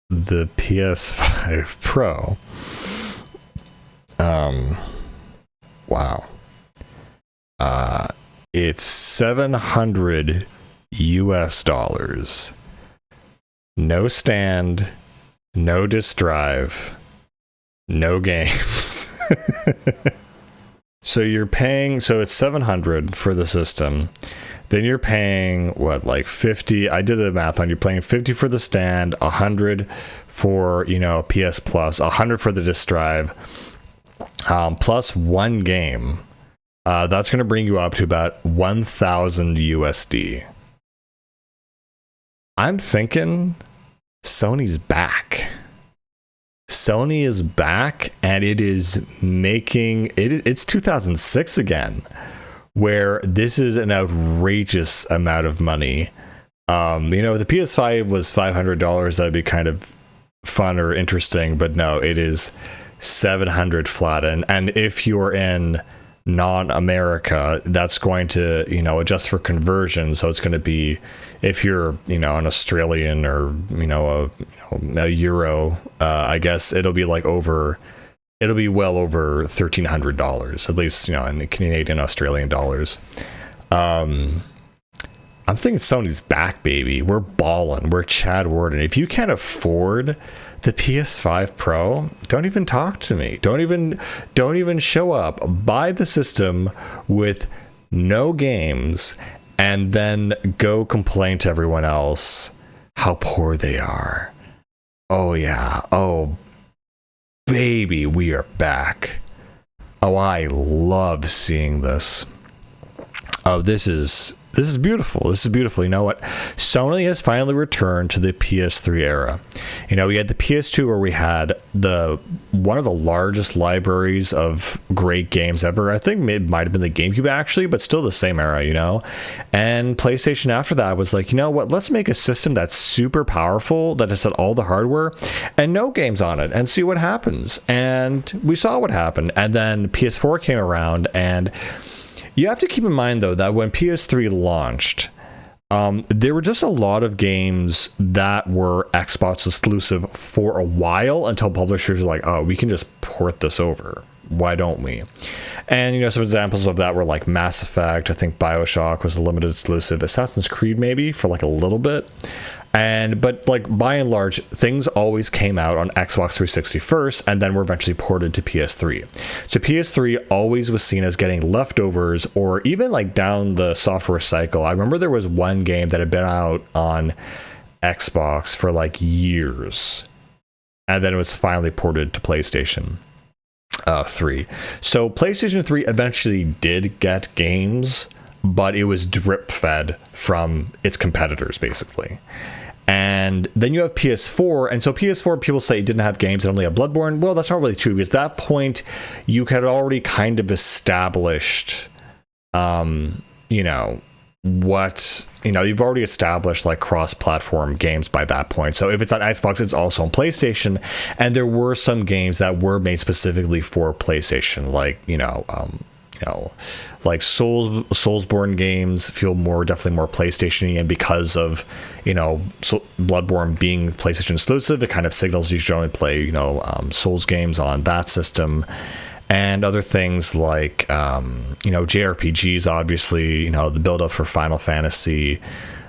the PS5 Pro. Wow. It's $700 US. No stand, no disk drive, no games. So you're paying, so it's $700 for the system. Then you're paying what, like 50? I did the math on. You're paying 50 for the stand, 100 for, PS Plus, 100 for the disk drive, plus one game. That's going to bring you up to about 1,000 USD. I'm thinking Sony's back. Sony is back, and it is making it's 2006 again, where this is an outrageous amount of money. If the PS5 was $500, that'd be kind of fun or interesting, but no, it is 700 flat. And if you're in non-America, that's going to adjust for conversion. So it's going to be, if you're an Australian or a euro, I guess it'll be well over $1,300, at least in Canadian Australian dollars. I'm thinking Sony's back, baby. We're balling. We're Chad Warden. If you can't afford the PS5 Pro, don't even talk to me. Don't even show up. Buy the system with no games, and then go complain to everyone else how poor they are. Oh yeah. Oh baby, we are back. Oh, I love seeing this. Oh, this is beautiful. This is beautiful. You know what? Sony has finally returned to the PS3 era. We had the PS2 where we had one of the largest libraries of great games ever. I think it might have been the GameCube actually, but still the same era, And PlayStation after that was like, you know what? Let's make a system that's super powerful, that has all the hardware and no games on it, and see what happens. And we saw what happened. And then PS4 came around, and you have to keep in mind, though, that when PS3 launched, there were just a lot of games that were Xbox exclusive for a while, until publishers were like, oh, we can just port this over. Why don't we? And, some examples of that were like Mass Effect. I think BioShock was a limited exclusive. Assassin's Creed, maybe, for like a little bit. But by and large, things always came out on Xbox 360 first, and then were eventually ported to PS3. So PS3 always was seen as getting leftovers, or even down the software cycle. I remember there was one game that had been out on Xbox for years, and then it was finally ported to PlayStation 3. So PlayStation 3 eventually did get games, but it was drip fed from its competitors, basically. And then you have PS4, and so PS4, people say it didn't have games and only had Bloodborne. Well, that's not really true, because at that point you had already kind of established you've already established cross-platform games by that point. So if it's on Xbox, it's also on PlayStation, and there were some games that were made specifically for PlayStation, Soulsborne games feel definitely more PlayStation-y, and because of Bloodborne being PlayStation exclusive, it kind of signals you should only play Souls games on that system. And other things like JRPGs, obviously, the build-up for Final Fantasy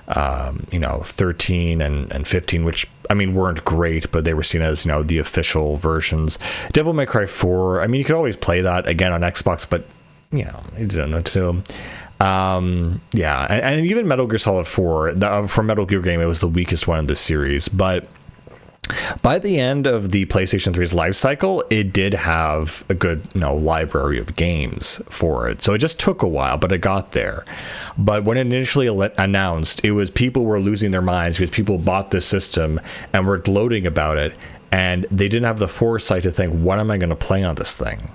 13 and 15, which weren't great, but they were seen as the official versions. Devil May Cry 4, you could always play that again on Xbox, but you don't know to. And even Metal Gear Solid 4, for Metal Gear game, it was the weakest one in this series. But by the end of the PlayStation 3's life cycle, it did have a good library of games for it. So it just took a while, but it got there. But when it initially announced, it was people were losing their minds because people bought this system and were gloating about it, and they didn't have the foresight to think, what am I going to play on this thing?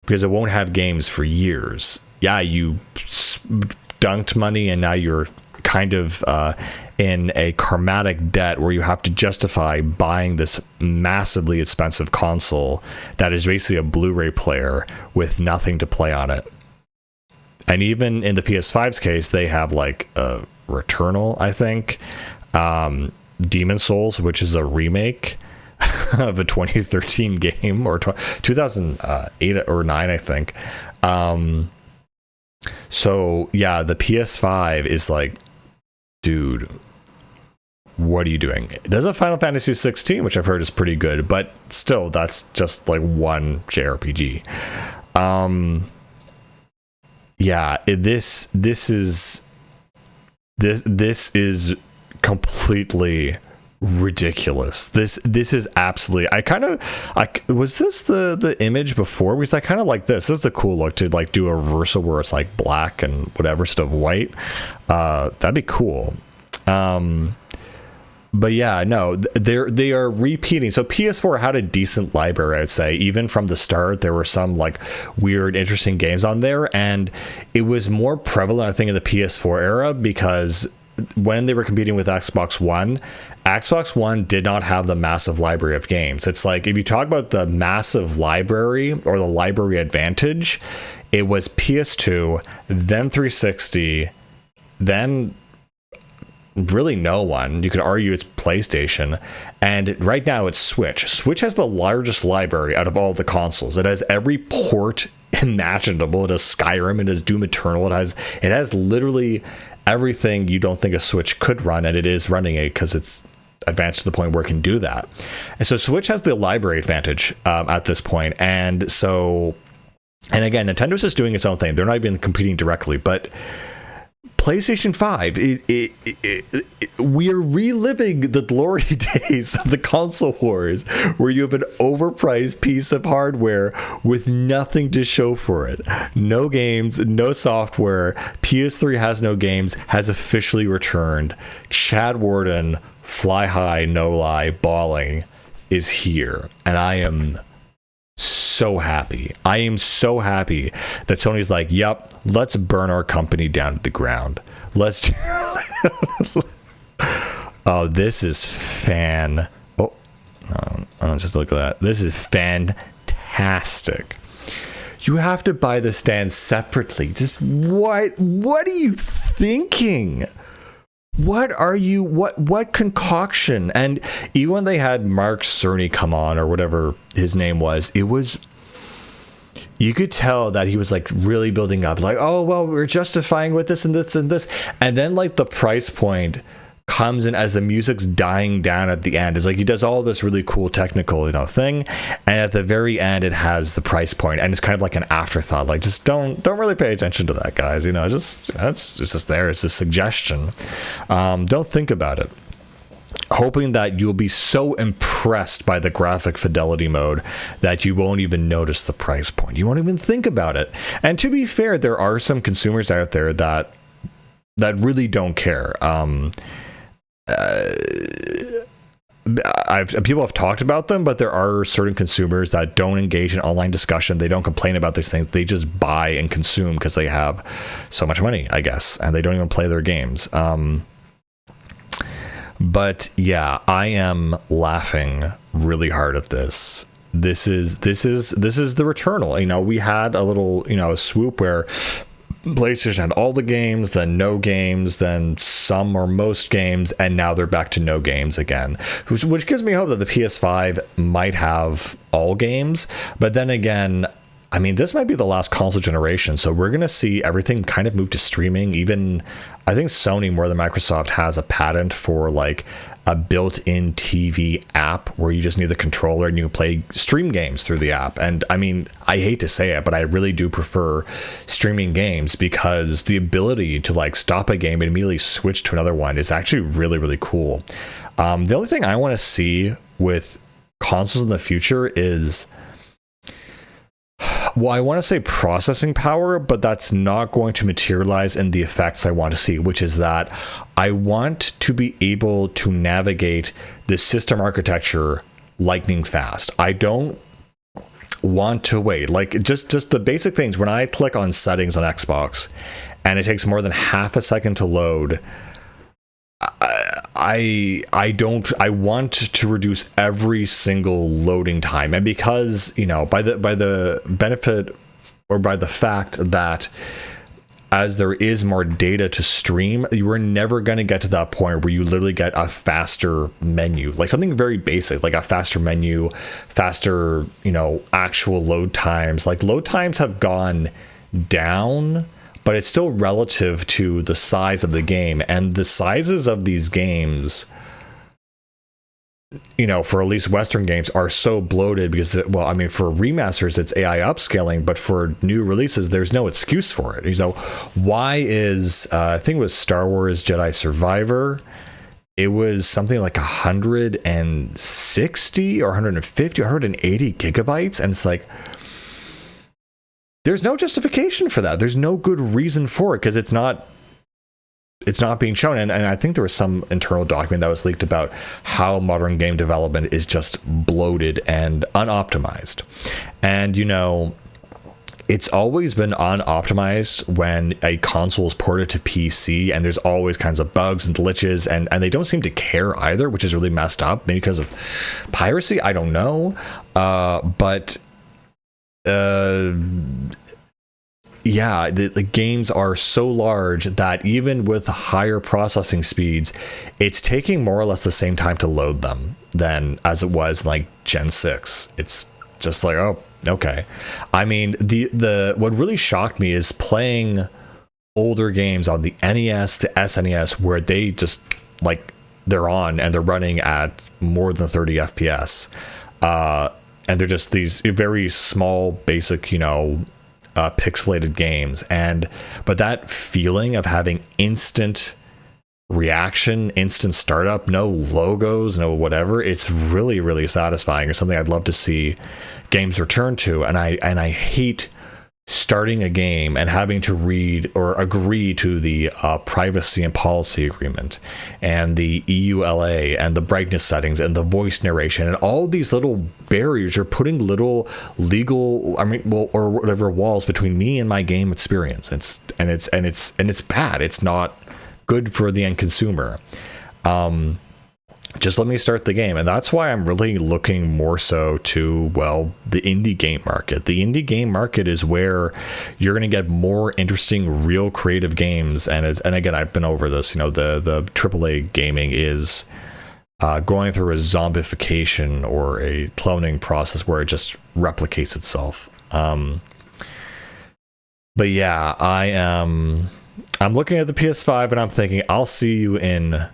Because it won't have games for years. Yeah, you dunked money, and now you're kind of in a karmatic debt where you have to justify buying this massively expensive console that is basically a Blu-ray player with nothing to play on it. And even in the PS5's case, they have a Returnal, I think. Demon Souls, which is a remake of a 2013 game, or 2008 or 9, I think. So yeah, the PS5 is like, dude, what are you doing? It does a Final Fantasy 16, which I've heard is pretty good, but still, that's just like one JRPG. Yeah, this is completely ridiculous. This is absolutely, was this the image before? Because I kind of like this. This is a cool look to like do a reversal where it's like black and whatever instead of white. That'd be cool. But yeah, no, they are repeating. So PS4 had a decent library, I'd say. Even from the start, there were some like weird, interesting games on there, and it was more prevalent, I think, in the PS4 era, because when they were competing with Xbox One did not have the massive library of games. It's like, if you talk about the massive library or the library advantage, it was PS2, then 360, then really no one. You could argue it's PlayStation, and right now it's Switch. Switch has the largest library out of all the consoles. It has every port imaginable. It has Skyrim, it has Doom Eternal, it has literally everything you don't think a Switch could run, and it is running it because it's advanced to the point where it can do that. And so Switch has the library advantage at this point. And so, and again, Nintendo's just doing its own thing. They're not even competing directly, but PlayStation 5, we are reliving the glory days of the console wars, where you have an overpriced piece of hardware with nothing to show for it. No games, no software. PS3 has no games, has officially returned. Chad Warden, fly high, no lie, bawling, is here. And I am so happy. I am so happy that Sony's like, yep, let's burn our company down to the ground. Let's oh, this is just look at that. This is fantastic. You have to buy the stand separately. Just what are you thinking? What concoction? And even when they had Mark Cerny come on, or whatever his name was, you could tell that he was like really building up, like, oh, well, we're justifying with this and this and this. And then like the price point comes in as the music's dying down at the end. It's like he does all this really cool technical, thing. And at the very end, it has the price point, and it's kind of like an afterthought. Like, just don't really pay attention to that, guys. It's just there. It's a suggestion. Don't think about it. Hoping that you'll be so impressed by the graphic fidelity mode that you won't even notice the price point. You won't even think about it. And to be fair, there are some consumers out there that really don't care. People have talked about them, but there are certain consumers that don't engage in online discussion. They don't complain about these things. They just buy and consume because they have so much money, I guess, and they don't even play their games. But yeah, I am laughing really hard at this. This is the Returnal. We had a little, swoop where PlayStation had all the games, then no games, then some or most games, and now they're back to no games again, which gives me hope that the PS5 might have all games. But then again, I mean, this might be the last console generation, so we're going to see everything kind of move to streaming. Even, I think Sony more than Microsoft has a patent for like a built-in TV app where you just need the controller and you play stream games through the app. And I mean, I hate to say it, but I really do prefer streaming games, because the ability to like stop a game and immediately switch to another one is actually really, really cool. The only thing I want to see with consoles in the future is, well, I want to say processing power, but that's not going to materialize in the effects I want to see, which is that I want to be able to navigate the system architecture lightning fast. I don't want to wait. Like just the basic things. When I click on settings on Xbox and it takes more than half a second to load, I want to reduce every single loading time. And because, by the benefit, or by the fact that as there is more data to stream, you are never going to get to that point where you literally get a faster menu, like something very basic, like a faster menu, faster, actual load times. Like load times have gone down, but it's still relative to the size of the game, and the sizes of these games, for at least Western games, are so bloated because, for remasters, it's AI upscaling, but for new releases, there's no excuse for it. Why is, I think it was Star Wars Jedi Survivor, it was something like 160 or 150, 180 gigabytes, and it's like, there's no justification for that. There's no good reason for it because it's not being shown. And I think there was some internal document that was leaked about how modern game development is just bloated and unoptimized. And, it's always been unoptimized when a console is ported to PC, and there's always kinds of bugs and glitches, and they don't seem to care either, which is really messed up. Maybe because of piracy, I don't know. The games are so large that even with higher processing speeds, it's taking more or less the same time to load them than as it was like Gen 6. It's just like, oh, okay. I mean, the what really shocked me is playing older games on the NES, the SNES, where they just they're on and they're running at more than 30 FPS. And they're just these very small, basic, pixelated games. But that feeling of having instant reaction, instant startup, no logos, no whatever, it's really, really satisfying. It's something I'd love to see games return to. And I hate starting a game and having to read or agree to the privacy and policy agreement and the EULA and the brightness settings and the voice narration and all these little barriers are putting little legal, or whatever, walls between me and my game experience. It's bad. It's not good for the end consumer. Just let me start the game. And that's why I'm really looking more so to, the indie game market. The indie game market is where you're going to get more interesting, real creative games. And again, I've been over this, the AAA gaming is going through a zombification or a cloning process where it just replicates itself. But yeah, I'm looking at the PS5 and I'm thinking, I'll see you in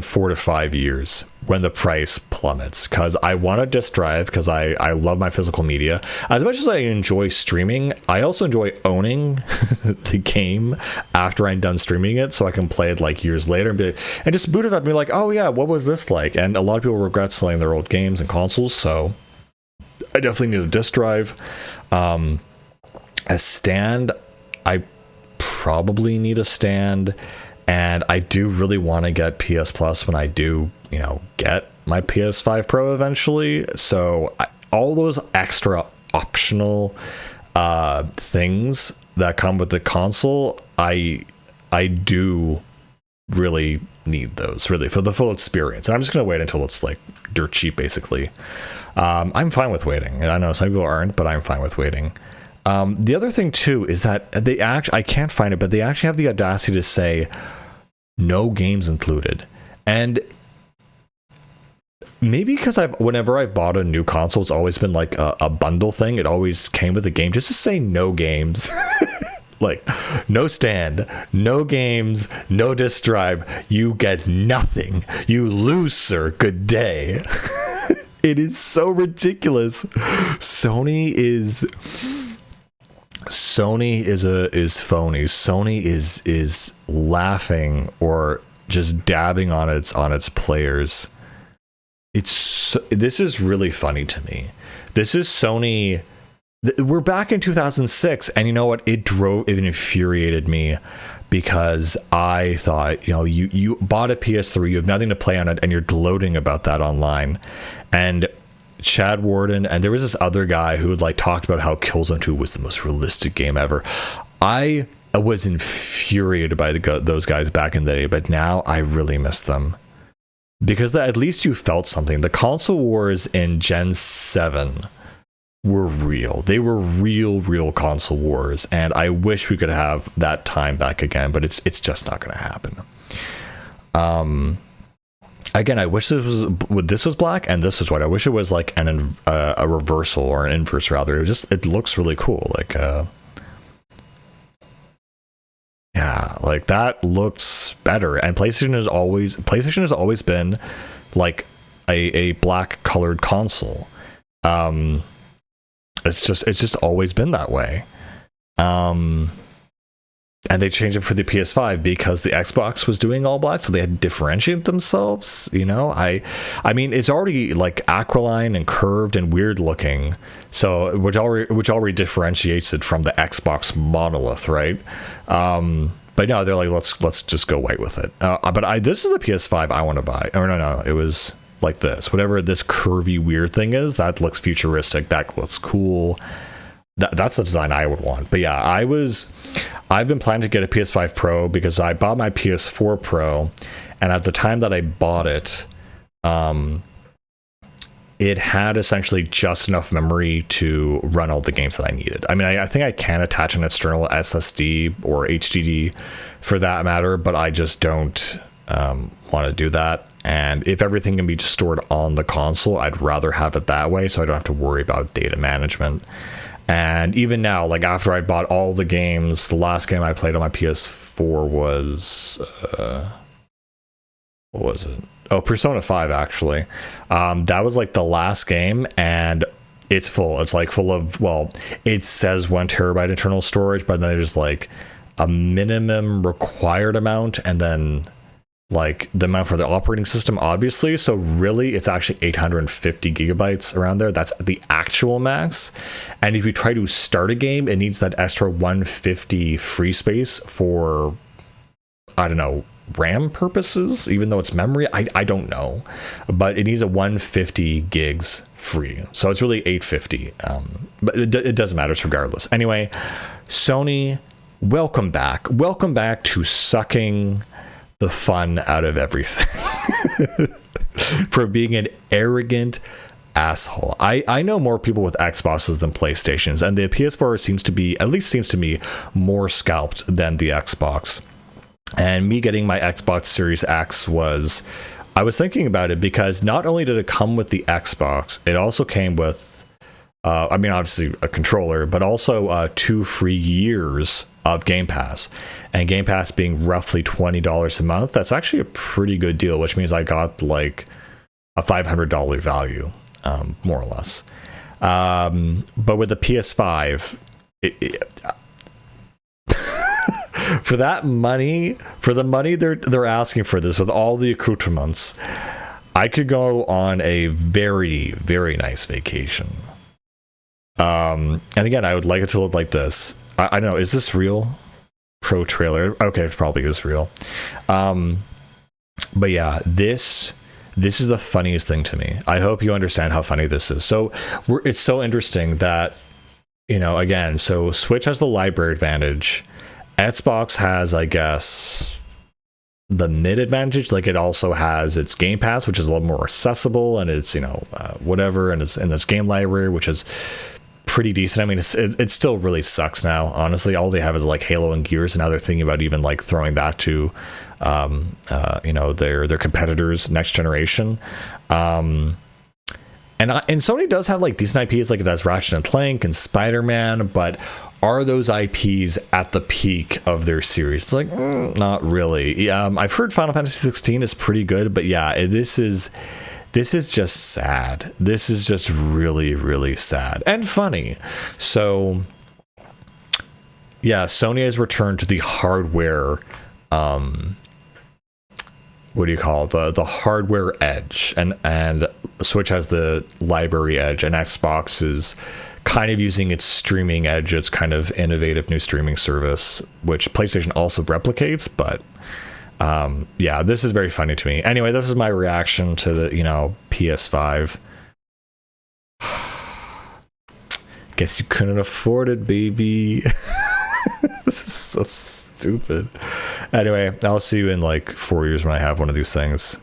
4 to 5 years when the price plummets, because I want a disc drive, because I love my physical media. As much as I enjoy streaming, I also enjoy owning the game after I'm done streaming it, so I can play it years later and just boot it up and be like, oh yeah, what was this like? And a lot of people regret selling their old games and consoles, so I definitely need a disc drive. A stand, I probably need a stand. And I do really want to get PS Plus when I do, get my PS5 Pro eventually. So all those extra optional things that come with the console, I do really need those, really, for the full experience. And I'm just going to wait until it's dirt cheap, basically. I'm fine with waiting. And I know some people aren't, but I'm fine with waiting. The other thing too is that I can't find it, but they actually have the audacity to say no games included. And maybe because whenever I've bought a new console, it's always been a bundle thing. It always came with a game. Just to say no games, no stand, no games, no disc drive. You get nothing. You lose, sir. Good day. It is so ridiculous. Sony is phony. Sony is laughing or just dabbing on its players. This is really funny to me. This is Sony. We're back in 2006, and you know what? It infuriated me, because I thought, you bought a PS3, you have nothing to play on it, and you're gloating about that online. And Chad Warden, and there was this other guy who talked about how Killzone 2 was the most realistic game ever. I was infuriated by those guys back in the day, but now I really miss them, because at least you felt something. The console wars in Gen 7 were real. They were real console wars, and I wish we could have that time back again, but it's just not going to happen. Again, I wish this was black and this was white. I wish it was like a reversal or an inverse rather. It looks really cool. Like yeah, like that looks better. And PlayStation has always been like a black colored console. It's just always been that way. And they changed it for the PS5 because the Xbox was doing all black, so they had to differentiate themselves. You know, I mean, it's already like aquiline and curved and weird looking, so which already differentiates it from the Xbox monolith, right? But no, they're like, let's just go white with it. But this is the PS5 I want to buy. Or no, it was like this. Whatever this curvy weird thing is, that looks futuristic. That looks cool. That's the design I would want. But yeah, I've been planning to get a PS5 Pro because I bought my PS4 Pro, and at the time that I bought it, it had essentially just enough memory to run all the games that I needed. I mean, I think I can attach an external SSD or HDD for that matter, but I just don't want to do that. And if everything can be just stored on the console, I'd rather have it that way so I don't have to worry about data management. And even now, like after I bought all the games, the last game I played on my PS4 was what was it? Oh, Persona 5 actually. That was like the last game, and it's full. It's like full of, well, it says 1 terabyte internal storage, but then there's like a minimum required amount, and then like the amount for the operating system, obviously. So really it's actually 850 gigabytes around there. That's the actual max. And if you try to start a game, it needs that extra 150 free space for, I don't know, RAM purposes, even though it's memory. I don't know, but it needs a 150 gigs free. So it's really 850. But it doesn't matter regardless. Anyway, Sony, welcome back to sucking the fun out of everything for being an arrogant asshole. I know more people with Xboxes than PlayStations, and the PS4 seems to me more scalped than the Xbox. And me getting my Xbox Series X I was thinking about it because not only did it come with the Xbox, it also came with I mean, obviously a controller, but also 2 free years of Game Pass. And Game Pass being roughly $20 a month, that's actually a pretty good deal, which means I got like a $500 value, more or less. But with the PS5, for that money, for the money they're asking for this, with all the accoutrements, I could go on a very, very nice vacation. And again, I would like it to look like this. I don't know, is this real? Pro trailer. Okay, it probably is real. But yeah, this is the funniest thing to me. I hope you understand how funny this is. So it's so interesting that, you know, again, so Switch has the library advantage. Xbox has, I guess, the mid advantage. Like, it also has its Game Pass, which is a little more accessible, and it's, you know, whatever, and it's in this game library, which is pretty decent. I mean, it still really sucks now, honestly. All they have is like Halo and Gears, and now they're thinking about even like throwing that to you know, their competitors next generation. And Sony does have like decent IPs, like it has Ratchet and Clank and Spider-Man, but are those IPs at the peak of their series? It's like, not really. I've heard Final Fantasy 16 is pretty good, but yeah, this is just sad. This is just really, really sad and funny. So yeah, Sony has returned to the hardware, what do you call it? The hardware edge, and Switch has the library edge, and Xbox is kind of using its streaming edge, its kind of innovative new streaming service, which PlayStation also replicates. But yeah, this is very funny to me. Anyway, this is my reaction to the, you know, PS5. Guess you couldn't afford it, baby. This is so stupid. Anyway, I'll see you in like 4 years when I have one of these things.